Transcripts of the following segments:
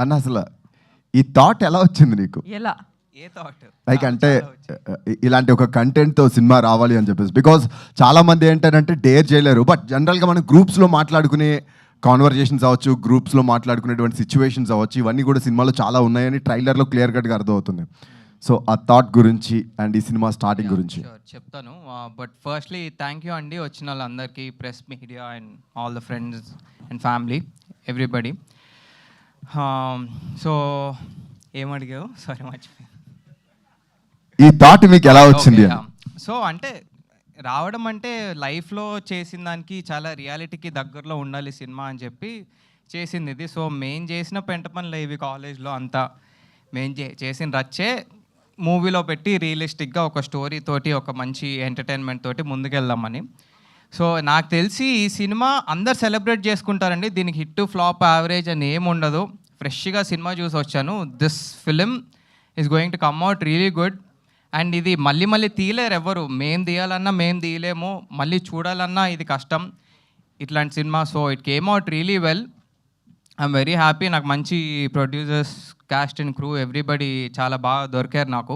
అన్న అసలు ఈ థాట్ ఎలా వచ్చింది నీకు? ఎలా ఏ థాట్ లైక్ అంటే ఇలాంటి ఒక కంటెంట్తో సినిమా రావాలి అని చెప్పేసి, బికాజ్ చాలా మంది ఏంటంటే డేర్ చేయలేరు. బట్ జనరల్గా మనం గ్రూప్స్లో మాట్లాడుకునే కాన్వర్జేషన్స్ అవ్వచ్చు, గ్రూప్స్లో మాట్లాడుకునేటువంటి సిచ్యువేషన్స్ అవ్వచ్చు, ఇవన్నీ కూడా సినిమాలో చాలా ఉన్నాయని ట్రైలర్లో క్లియర్ కట్గా అర్థమవుతుంది. సో ఆ థాట్ గురించి అండ్ ఈ సినిమా స్టార్టింగ్ గురించి చెప్తాను. బట్ ఫస్ట్లీ థ్యాంక్ యూ అండి వచ్చిన వాళ్ళందరికీ, press media and all the friends and family everybody. So ఏమడిగావు? సారీ మర్చిపోయాను. ఈ థాట్ మీకు ఎలా వచ్చింది? సో అంటే రావడం అంటే లైఫ్లో చేసిన దానికి చాలా రియాలిటీకి దగ్గరలో ఉండాలి సినిమా అని చెప్పి చేసింది ఇది. సో మేము చేసిన పెంట పనులు ఇవి కాలేజ్లో అంతా మేము చేసిన రచ్చే మూవీలో పెట్టి రియలిస్టిక్గా ఒక స్టోరీ తోటి ఒక మంచి ఎంటర్టైన్మెంట్ తోటి ముందుకెళ్దామని. సో నాకు తెలిసి ఈ సినిమా అందరు సెలబ్రేట్ చేసుకుంటారండి. దీనికి హిట్ ఫ్లాప్ యావరేజ్ అని ఏమి ఉండదు. ఫ్రెష్గా సినిమా చూసి వచ్చాను. This film is going to come out really good. And ఇది మళ్ళీ మళ్ళీ తీయలేరు ఎవరు. మేము తీయాలన్నా మేము తీయలేము, మళ్ళీ చూడాలన్నా ఇది కష్టం ఇట్లాంటి cinema. So it came out really well. I'm very happy. నాకు మంచి producers, cast and crew everybody చాలా బాగా దొరికారు నాకు.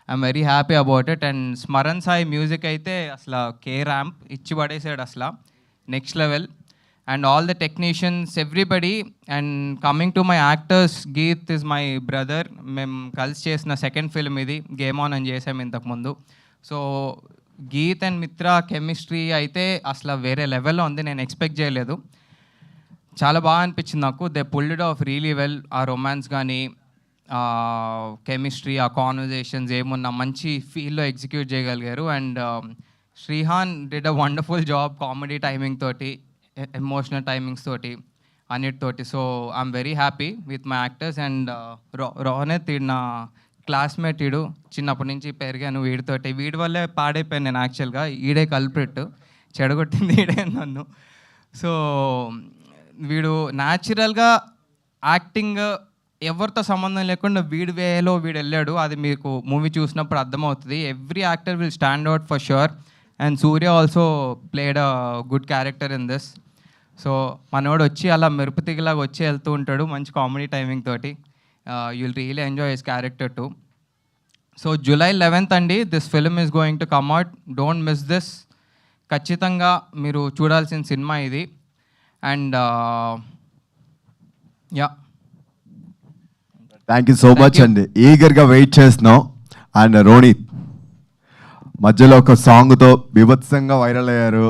I'm very happy about it. And Smaran Sai music అయితే అసలు కే ర్యాంప్ ఇచ్చి పడేసాడు అసలు next level. And all the technicians everybody. And coming to my actors, Geeth is my brother. మేము కలిసి చేసిన సెకండ్ ఫిల్మ్ ఇది, గేమ్ ఆన్ అని చేసాము ఇంతకుముందు. సో గీత్ అండ్ మిత్ర కెమిస్ట్రీ అయితే అసలు వేరే లెవెల్లో ఉంది. నేను ఎక్స్పెక్ట్ చేయలేదు. చాలా బాగా అనిపించింది నాకు. They pulled it off really well. ఆ రొమాన్స్ కానీ, కెమిస్ట్రీ, ఆ కాన్వర్జేషన్స్ ఏమున్నా మంచి ఫీల్లో ఎగ్జిక్యూట్ చేయగలిగారు. And Srihan did a wonderful job comedy timing తోటి, ఎమోషనల్ టైమింగ్స్ తోటి, అన్నిటితోటి. So I'm very happy with my actors. And రోహనేత్ ఈడు నా క్లాస్మేట్. ఈడు చిన్నప్పటి నుంచి పెరిగాను వీడితోటి. వీడి వల్లే పాడైపోయాను నేను యాక్చువల్గా. ఈడే కల్ప్రిట్, చెడగొట్టింది ఈడే నన్ను. సో వీడు న్యాచురల్గా యాక్టింగ్ ఎవరితో సంబంధం లేకుండా వీడి వేలో వీడు వెళ్ళాడు. అది మీకు మూవీ చూసినప్పుడు అర్థమవుతుంది. Every actor will stand out for sure. And Surya also played a good character in this. So మనోడు వచ్చి అలా మెరుపు తిగిలాగా వచ్చి వెళ్తూ ఉంటాడు మంచి కామెడీ టైమింగ్ తోటి. You will really enjoy his character to. So July 11th అండి this film is going to come out. Don't miss this. ఖచ్చితంగా మీరు చూడాల్సిన సినిమా ఇది. And yeah, thank you so much అండి. ఈగర్గా వెయిట్ చేస్తున్నాం. అండ్ రోనిత్ మధ్యలో ఒక సాంగ్తో బీభత్సంగా వైరల్ అయ్యారు.